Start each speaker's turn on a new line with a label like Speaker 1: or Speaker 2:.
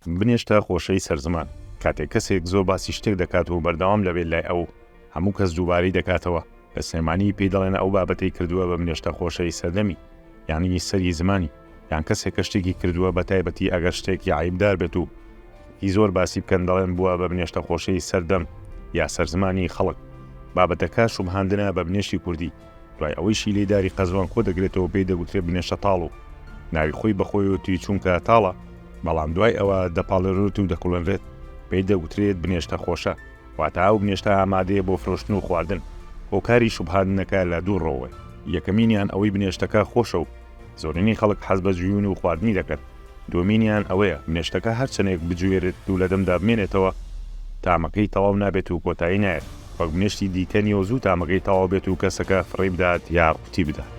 Speaker 1: بنێشتە خۆشەی سەرزەمان کاتێک کەسێک زۆر باسی شتێک دەکات و بەردەوام لەبێت لای ئەو هەموو کەس دووبارەی دەکاتەوە بە سلێمانی پێی دەڵێن ئەو بابەتەی کردووە بە بنێشتە خۆشەی سەردەمی یانی سەری زمانی یان کەسێک کە شتێکی کردووە بە تایبەتی ئەگەر شتێکی عیبدار بێت و هی زۆر باسی بکەن دەڵێن بووە بە بنێشتە خۆشەی سەردەم یا سەرزمانی خەڵک بابەتەکە شوبهاندنە بە بنێشتی کوردی دوای ئەوەیشی لێداری قەزوان کۆ دەگرێتەوە پێی دەگوترێت بنێشتە تاڵ و ناوی خۆی بەخۆی و توی چونکە تاڵە بەڵام دوای ئەوە دەپاڵێڕێت و دەکوڵێنرێت پێی دەگوترێت بنێشتە خۆشە واتە ئەو بنێشتە ئامادەیە بۆ فرۆشتن و خواردن هۆکاری شوبهاندنەکە لە دوو ڕۆوە یەکەمینیان ئەوەی بنێشتەکە خۆشە و زۆرینەی خەڵک حەز بە جوین و خواردنی دەکەن دومینیان ئەوەیە بنێشتەکە هەرچەنێک بجوێرێت و لە دەمدا بمێنێتەوە تامەکەی تەواو نابێت و کۆتایی نایێت وەک بنێشتی دیکەنی و زوو تامەکەی تەواو بێت و کەسەکە فڕێ بدات یا قوتی بدات